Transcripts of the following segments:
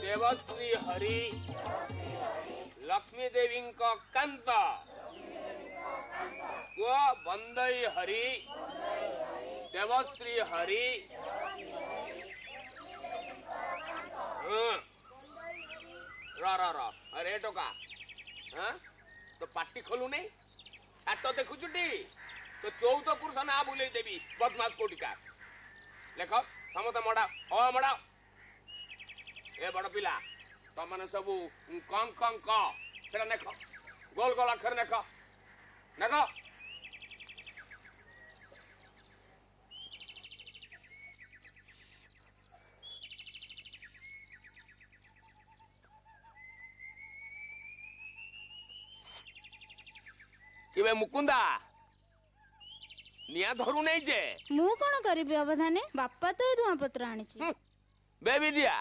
देवश्री हरि लक्ष्मी देवी कांत को बंदई हरि देवश्री हरि अरे टोका तो पार्टी खोलू नहीं छाट देखुचुटी तो 14 पुरुष ना बुले देवी बदमाश कोटिका लेख समस्त मड़ा ह मड़ा ए बड़ पिला तुमने सब कं कं क सेटा नेख गोल गोल अक्षर नेख नेख किबे मुकुंदा निया धरू नहीं जे मु कोन करबी अवधाने बापा तो धुआ पत्र आनी छी बेबी दिया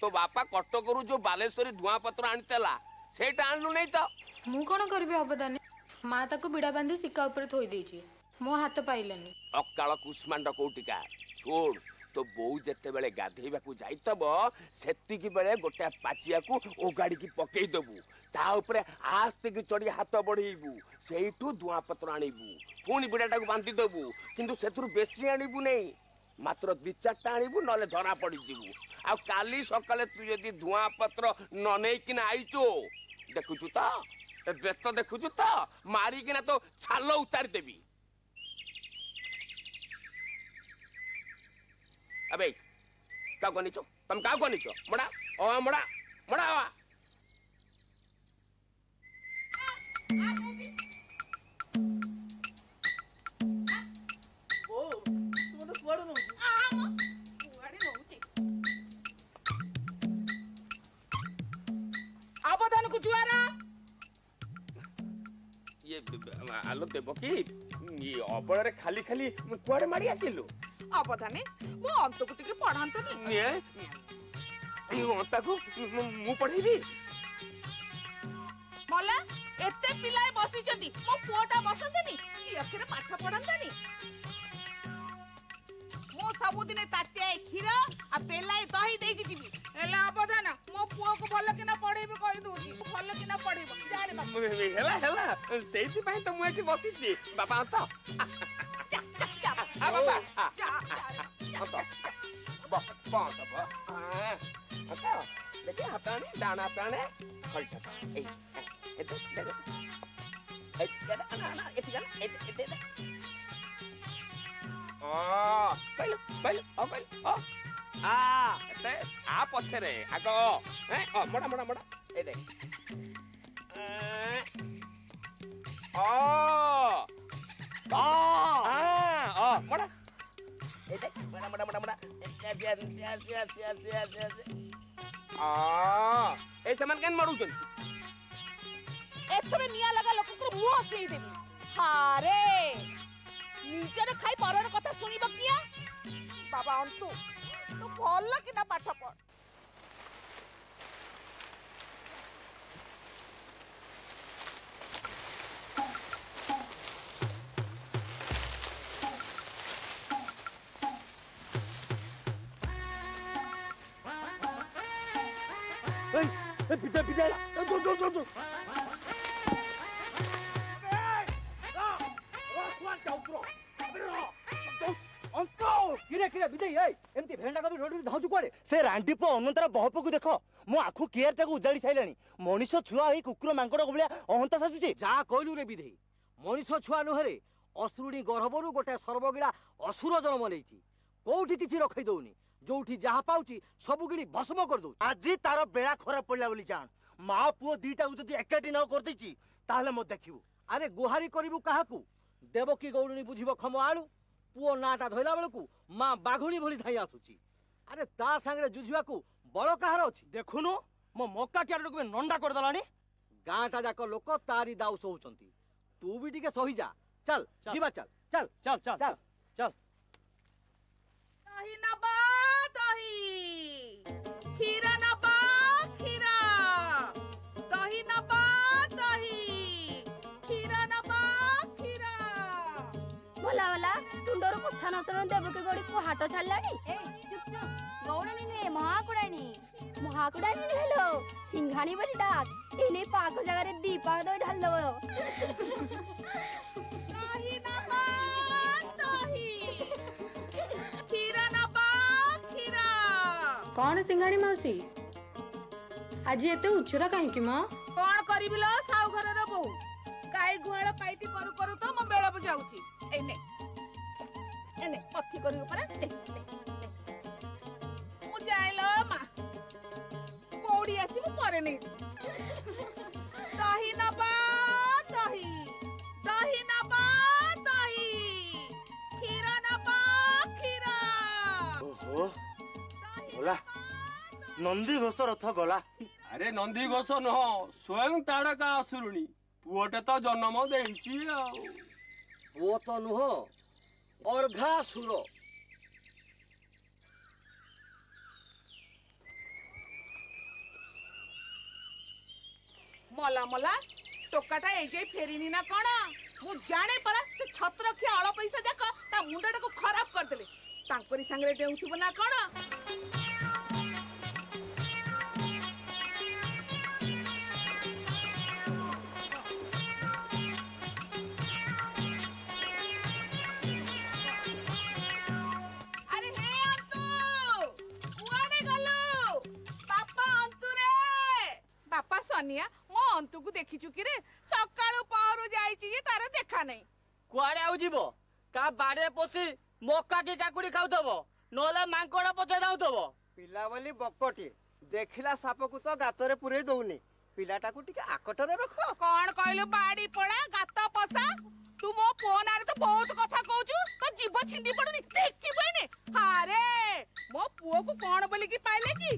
तो बापा कटकरू जो बालेश्वरी धुआ पत्र आनीला सेटा आनलु नहीं तो मु कोन करबी अवधाने माँ ताको बिड़ा बांधी सिक्का ऊपर थोई देछि मो हाथ पाइलानी अकाल कुष्मांड कोटिका छोड़ तो बो जेते बेले गाधेबा को जाइतब सेतिकी बेले गोटे पाचिया को ओगाड़ी की पकई देबू ता ऊपर आस्ते की चढ़ी हाथ बढ़ेबू सेठू धुआ पत्र आनीबू पुणी बिड़ाटा को बांधी देबू किंतु सेथुर बेसी आनीबू नहीं मात्र 2-4टा आनीबू नले धरा पड़ी जीवू आ काली सकाले तू यदि धुआ पत्र न नै किना आइचो देखुचु तो बेत देखुचु तो मारी किना तो छाल उतार देबी अबे का गनिचो तुम का गनिचो मड़ा ओ मड़ा मड़ा ओ तू तो कुआडे नउची कुआडे नउची अवधान को जुआरा ये आलो देबो की ये अबळ रे खाली खाली कुआडे मारी आसिलु अवधाने मो अंत को टिके पढ़ांतनी ये अंता को मु पढ़ेबी मला एते पिलाए बसी जदी मो पुओटा बसंतनी की अखरे पाठ पढ़ांतनी मो सब दिन ताते खीर आ बेलाए दही देई की जीवी एला अवधान मो पुओ को भल किना पढ़ेबे कहि दूची भल किना पढ़ेबो जाने बाबू हेला हेला सेति पई तो मु एठी बसी छी बाबा अंत आ बाबा देखिए हाथाने दाना ताने हल्टा ए आ पछरे आगो मड़ा मड़ा मड़ा ए देख मड़ा ए देख मड़ा मड़ा मड़ा मड़ा ए समान केन मडू छन एथरे निया लगा लोक को मुंह सेई देबी हारे नीचर खाई परर कथा सुनिब किया बाबा अंतु तू भल किना पाठ पढ़ बिदा बिदा दो दो दो दो से रांडी पो अनंतर बहप को देख मो आखु केयर टाको उजाड़ी साइलानी मनीष छुआ हे कुकुर मांकड़ को भलिया अहंता साजुचे जा कहलु रे विधेई मनीष छुआ नहरे असुरुणी गर्भरु गोटे सर्वगिला असुर जन्म लेछि कोठी किछि रखै दउनी जोठी जहा पाउची सब गिली भस्म कर दउ आज तार बेला खराब पड़ला बोली जान माँ पुओ दीटा को जदी एकाटी न कर देची ताहले मत देखिबू। अरे गुहारी करिबू काहाकू देवकी गौडुनी बुझिबो खम आलू पुओ नाटा धइला बेलकू माँ बाघुणी भली धाई आसुची। अरे ता संगे जुझिबाकू बड़ काहार अछि देखुनु मो मक्का क्यारेट को नंडा कर दलानी गाँटा जाक लोक तारी दाउ सोउचंती तू भी टिके सही जा चल जीवा चल चल चल चल चल चल दही नबा दही क्षीर नबा क्षीर दही नबा दही क्षीर नबा क्षीर भला भला तुंडर कथा न सुन देवकी गौड़ी को हाट छाड़लानी ए चुप चुप गौड़नी ने महाकुड़ानी हेलो सिंघाणी बोली डाक एने पाक जगह रे दीपा दो ढाल दो दही नबा दही क्षीर नबा क्षीर कौन सिंघाणी मौसी आज एते उचुरा काहे मां कौन करिबि लो साउ घरर बहू गाई गुहाळ पाइटी करू करू तो म बेळ बुझाउची एने एने पथी करियो परा मु जाइलो मा कोडी आसी मु परे नै दही नबा दही दही नबा दही क्षीर नबा क्षीर ओहो गला नंदी घोष रथ गला। अरे नंदी घोष नह स्वयं ताड़का असुरुणी पुओटे तो जन्म देइची पुओ तो नुह अर्घासुर मला मला टोकाटा ए जे फेरिनी ना कोन मु जाने परा से छत्र खिया अळ पैसा जाक ता मुंडटा को खराब कर देले तांकरी संगरे डेउथुब ना कोन सोनिया मो अंतु को देखि चुकी रे सकाळु पहरु जाईची जे तार देखा नै कुआडे आउ जीवो का बाडे पोसी मक्का की काकुडी खाउथबो नोले मांकोडा पचे जाउथबो पिला बोली बकटी देखिला साप को तो गातरे पुरे दउनी पिलाटा को टिके आकटरे रख कोन कहलु बाडी पडा गात पसा तू मो फोन आरे तो बहुत कथा कहूछु तो जीव छिंडी पडुनी देखि बने हारे मो पुओ को कोन बोली की पाइले की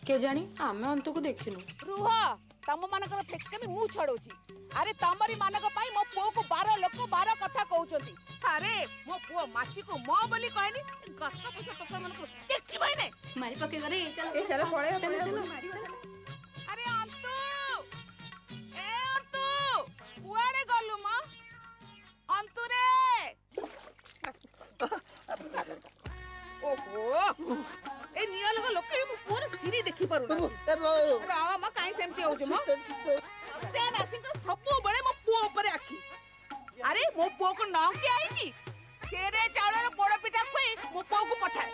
के जानी आमे अंतु को देखिनु रुह तम मानकर फेकमी मु छड़ौची अरे तमरी मानक पाई मो पुओ को 12 लोक 12 कथा कहउचंती अरे मो पुओ माची को मो बोली कहनी गस्त पछ तोकर मन को देखि बइने मारी पके करे ए चलो पड़े चलो अरे अंतु ए अंतु कुआडे गलु म अंतु रे ओहो ए निया लगा लोक मु पूरा सिरी देखि पारु ना रावा म काई सेमती होउ म तेन आसिक सब बळे मो पुओ ऊपर आखी अरे मो पुओ को नाम के आईची सेरे चावलर पोड़ पिठा खुई मो पुओ को पठाए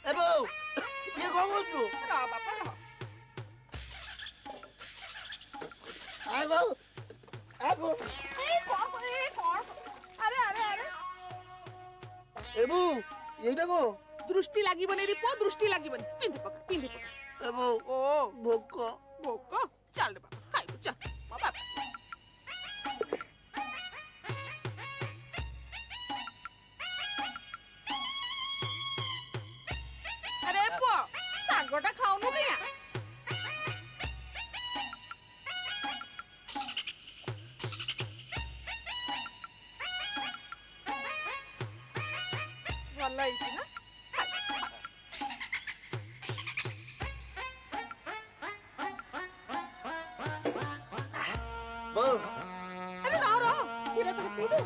ए बो ये गंगोचू रा बापा रा आ बो ए कौन अरे अरे अरे ए बो ये देखो दृष्टि लागी बने रे पो दृष्टि लागी बने पिंदी पक ए बो ओ भोको भोको चल रे बाबा खाई चल बाबा अरे पो सागोटा खाउनु किया भल ହେଇଛି ନା बो अरे रह କ୍ଷୀର ତ ପିଇ ଦେ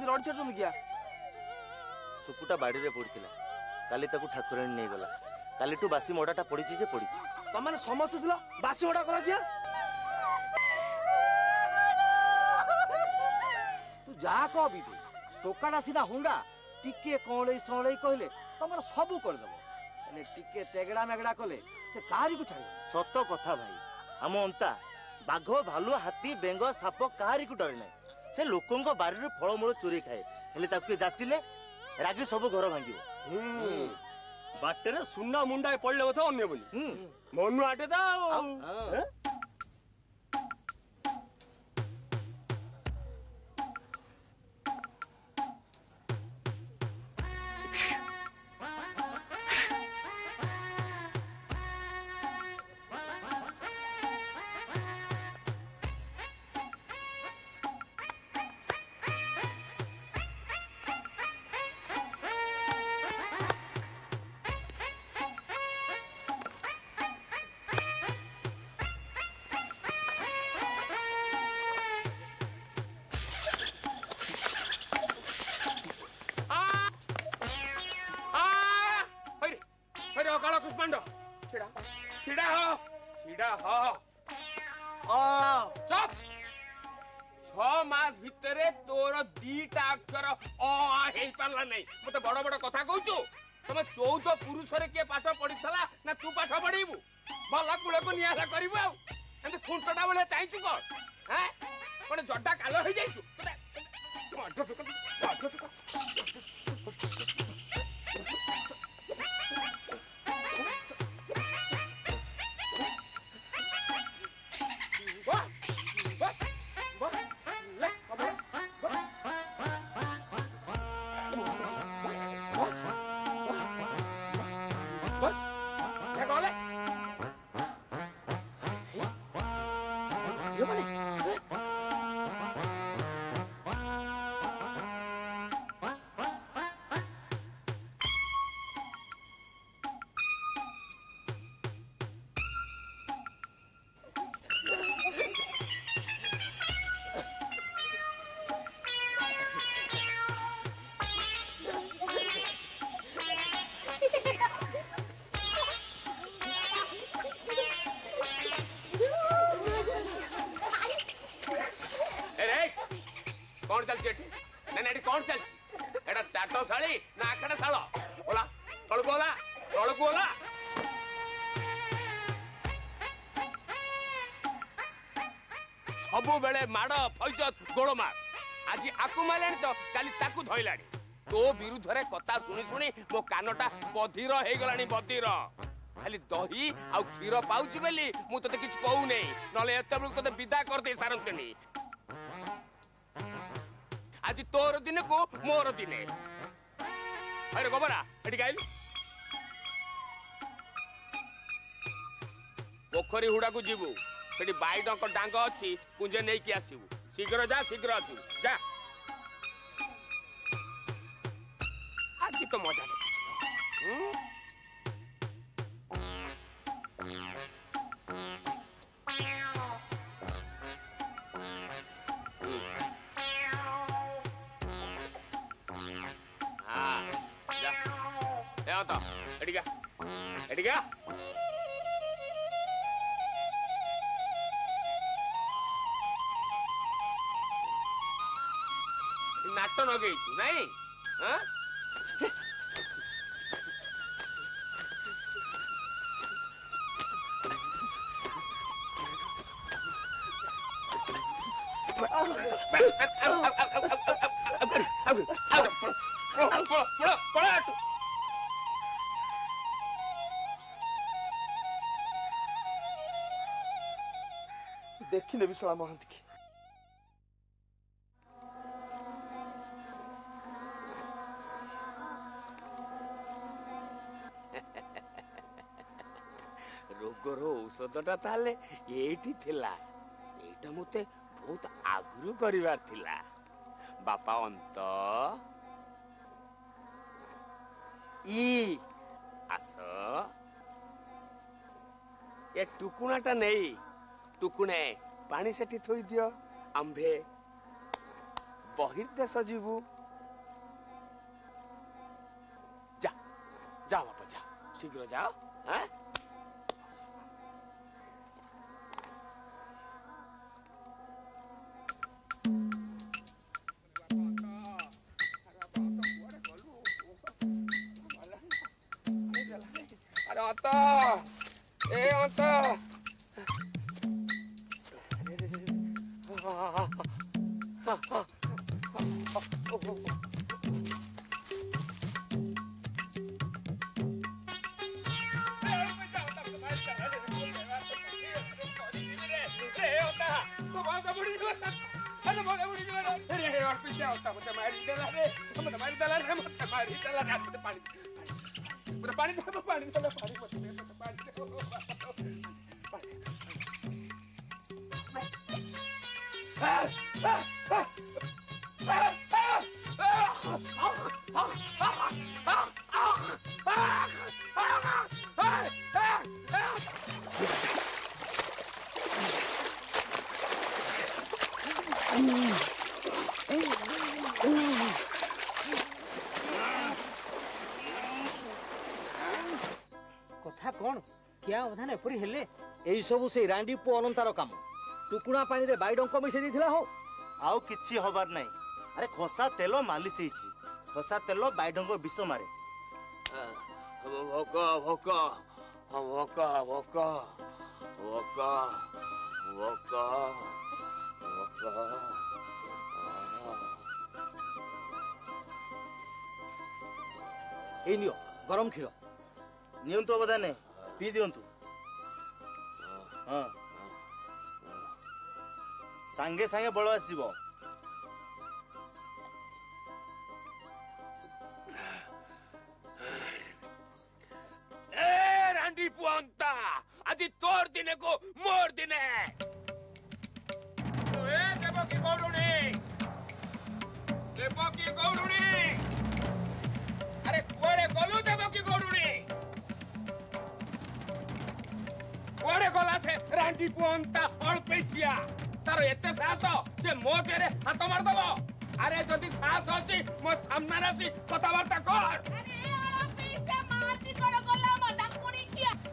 ଏମିତି ରଡ଼ି ଛାଡୁଛନ୍ତି କିଆ? ସୁକୁଟା ବାଡ଼ିରେ ପଡ଼ିଥିଲା, କାଲି ତାକୁ ଠାକୁରାଣୀ ନେଇଗଲା। କାଲିଠୁ ବାସି ମଡ଼ାଟା ପଡ଼ିଛି ଯେ ପଡ଼ିଛି। ତମାନେ ସମସ୍ତେ ଥିଲ ବାସି ମଡ଼ା କଲା କିଆ? ତୁ ଯାହା କହ ବିଧି, ଟୋକାଟା ସିନା ହୁଣ୍ଡା, ଟିକେ କଅଁଳେଇ ସଅଁଳେଇ କହିଲେ ତମର ସବୁ କରିଦେବ। ହେଲେ ଟିକେ ତେଗଡ଼ା ମେଗଡ଼ା କଲେ ସେ କାହାରିକୁ ଛାଡ଼ିବ। ସତ କଥା ଭାଇ, ଆମ ଅନ୍ତା ବାଘ, ଭାଲୁ, ହାତୀ, ବେଙ୍ଗ, ସାପ କାହାରିକୁ ଡରେ ନାହିଁ। ସେ ଲୋକଙ୍କ ବାରିରୁ ଫଳମୂଳ ଚୋରି ଖାଏ, ହେଲେ ତାକୁ କିଏ ଯାଚିଲେ ରାଗି ସବୁ ଘର ଭାଙ୍ଗିବ। ବାଟରେ ସୁନା ମୁଣ୍ଡାଏ ପଡିଲେ ବୋଧେ ଅନ୍ୟ ବୋଲି ମନୁ ଆଟେ ତ ଆଉ। ଅକାଳ କୁଷ୍ମାଣ୍ଡ ଛିଡ଼ା ଛିଡ଼ା ହ ଛିଡ଼ା ହ। ଚୁପ। 6 ମାସ ଭିତରେ ତୋର 2ଟା ଅକ୍ଷର ଅ ହେଇ ପାରିଲା ନାହିଁ। ମତେ ବଡ ବଡ କଥା କହୁଛୁ। ତମେ 14 ପୁରୁଷରେ କିଏ ପାଠ ପଢିଥିଲା ନା ତୁ ପାଠ ପଢିବୁ? ଭଲ କୂଳକୁ ନିଆଲା କରିବୁ ଆଉ ଏମିତି ଖୁଣ୍ଟଟା ଭଳିଆ ଚାହିଁଛୁ କଣ? ହଁ ଗୋଟେ ଜଡା କାଲ ହେଇଯାଇଛୁ। कौन चलची एठी ना एठी कौन चलची एटा चाटो साली ना आखड़ा सालो बोला तळको बोला तळको बोला सबु बेले माड़ फैजत गोळमार आज आकु मालाणी तो काली ताकु धइलाणी तो विरुद्ध रे कथा सुनी सुनी मो कानटा बधीर हे गलाणी बधीर खाली दही आ क्षीर पाउची बेली मु तते किछ कहू नै नले एते बेलु तते विदा कर दे सारंतनी आज तोर दिन को मोर दिने अरे गोबरा एठी गाइल पोखरी हुडा को जीवु सेठी बाइडक डांग अछि पुंजे नै कि आसीबु शीघ्र जा शीघ्र आसीबु जा आज तो मजा देखछ एडिगा नाट नगेई नहीं हाँ देखिले विशाला महांती की रोगर औषधटा ताले एठी थिला एटा मते बहुत आगरु करिवार थिला बापा अंत ई आस ए टुकुणाटा नहीं टुकुणे पानी सेठी थोई दियो आंभे बहिर्देश जीवु शीघ्र जाओ। हाँ? अरे अंता ए अंता କଥା କଣ କିଆ ଅଧାନ ଏପରି ହେଲେ? ଏଇ ସବୁ ସେଇ ରାଣ୍ଡି ପୁଅ ଅନନ୍ତାର କାମ। ଟୁକୁଣା ପାଣିରେ ବାଇଡଙ୍କ ମିଶେଇ ଦେଇଥିଲା ହୋ। ଆଉ କିଛି ହବାର ନାହିଁ। ଆରେ ଖସା ତେଲ ମାଲିସ ହେଇଛି। ଖସା ତେଲ ବାଇଡଙ୍କ ବିଷ ମାରେ। ଭୋକ ଭୋକ ଭୋକ ଭୋକ ଭୋକ ଭୋକ ଭୋକ। ଏଇ ନିଅ ଗରମ କ୍ଷୀର। ନିଅନ୍ତୁ ଅବଦାନେ ପିଇ ଦିଅନ୍ତୁ। ହଁ ସାଙ୍ଗେ ସାଙ୍ଗେ ବଳ ଆସିବ। ए रांडी पुअंता आदि तोर दिने को मोर दिने। ए देवकी गौरुणी अरे कुआड़े गलु देवकी गौरुणी कुआड़े गला से रांडी पुअंता अल्पेचिया तार एते साहस से मो देरे हाथ मार दबो। अरे जदी साहस अछि मो सामने आसी कथाबार्ता कर।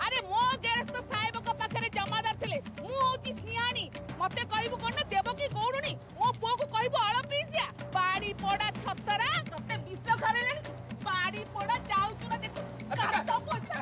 अरे मो गेरस्त साहेब को पाखरे जमादार थिले मु होची सियानी मते कहबो कोन देवकी गौरुणी मो पुओ को कहबो अळपीसिया बाड़ी पोड़ा छतरा तते विष घरेलेनी बाड़ी पोड़ा जाउछु ना देखो काट पोछा।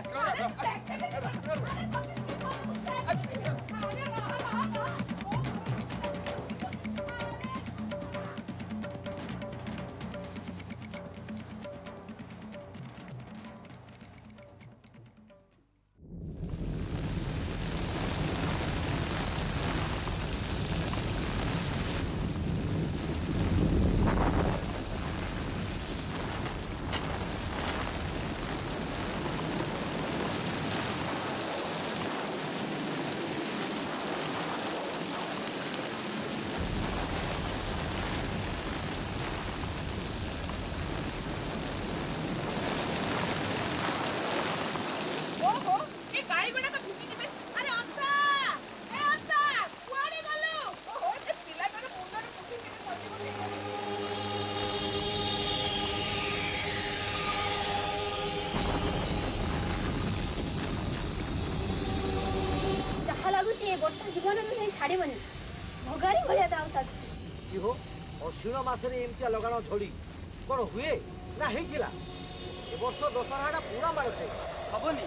ବର୍ଷା ଜୀବନ ନୁହେଁ ଛାଡ଼ିବନି ଭଗାରୀ ଭଳିଆ ଦାଉ ତାକୁ। କି ହୋ ଅଶ୍ୱିନ ମାସରେ ଏମିତିଆ ଲଗାଣ ଝଡ଼ି କ'ଣ ହୁଏ ନା ହେଇଥିଲା? ଏ ବର୍ଷ ଦଶହରାଟା ପୁରା ମାଡ଼ ଖାଇ ହବନି।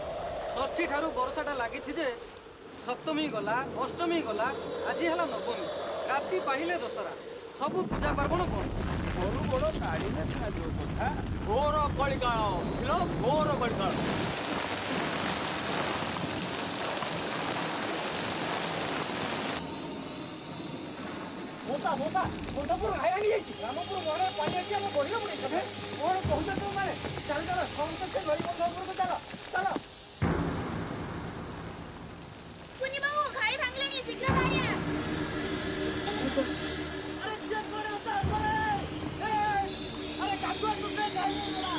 ଷଷ୍ଠୀ ଠାରୁ ବର୍ଷାଟା ଲାଗିଛି ଯେ ସପ୍ତମୀ ଗଲା ଅଷ୍ଟମୀ ଗଲା ଆଜି ହେଲା ନବମୀ। ରାତି ପାହିଲେ ଦଶହରା। ସବୁ ପୂଜା ପାର୍ବଣ ବନ୍ଦ। ବଡ଼ ବଡ଼ ଗାଡ଼ିରେ ଛାଡ଼ିବ କଥା। ଘୋର କଳିକାଳ ବୁଝିଲ, ଘୋର କଳିକାଳ। ମୁଣ୍ଡପୁର ଘାଇଆଣି ଯାଇଛି। ରାମପୁର ମନରେ ପାଣି ଅଛି ଆମ ବଢ଼ିବ ପଡ଼ିବ। କ'ଣ କହୁଛ ତୁମମାନେ? ଚାଲ ଚାଲ ସମସ୍ତେ ସେ ଗରିବ ଉପରକୁ ଚାଲ ଚାଲ। କୁନି ବାବୁ ଘାଇ ଭାଙ୍ଗିଲେଣି ଶୀଘ୍ର ବାହାରିଆ। ଆରେ କାକୁଆ ତୁମେ ଯାଇଗଲା।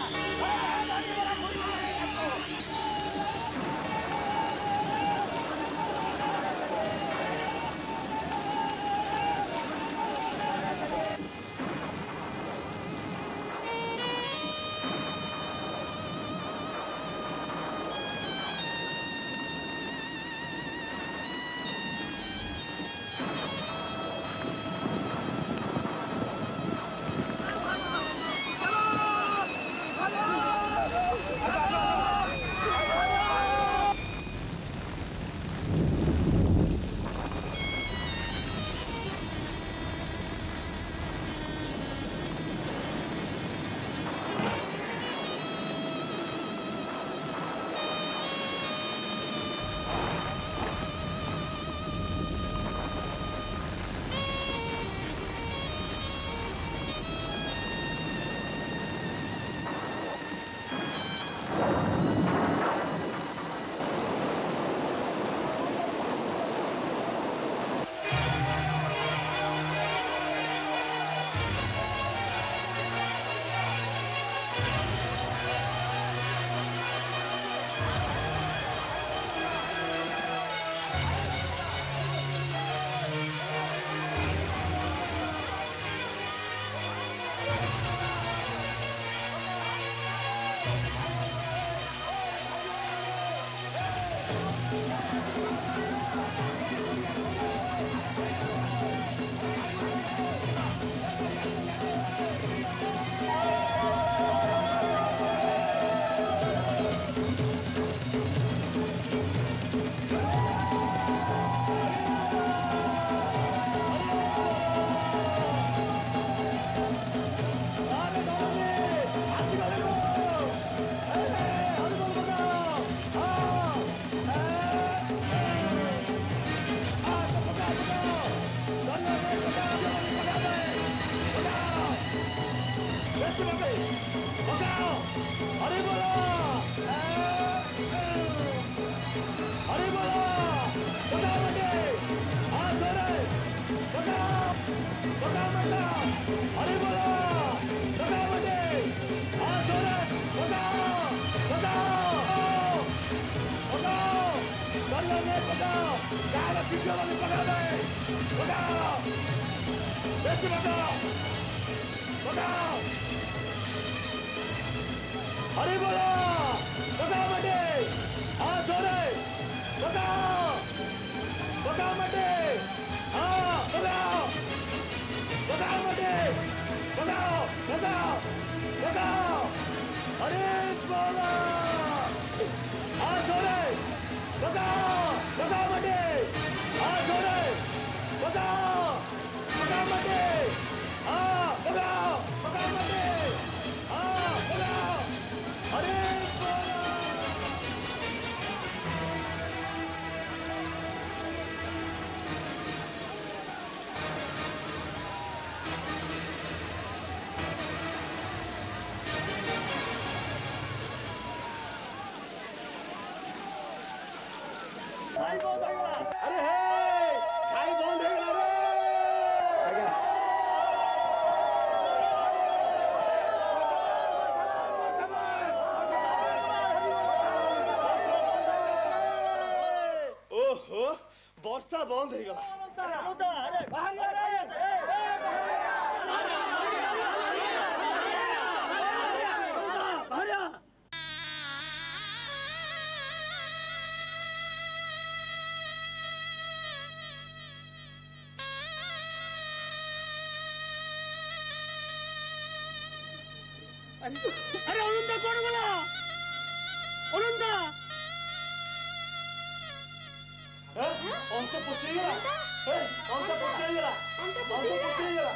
अरे बोला बगाओ मटे हाँ छोरे बगाओ बगाओ मटे हाँ बगाओ बगाओ मटे बगाओ बगाओ बगाओ अरे बोला हाँ छोरे बगाओ बगाओ मटे हाँ छोरे बगाओ बगाओ मटे हाँ बगाओ बगाओ मटे हाँ बगाओ अरे बोला अरे हे खाई बंद है रे ओहो वर्षा बंद है अरे अलुंदा कौन गला अलुंदा अंत पुत्री गला अंत पुत्री गला अंत पुत्री गला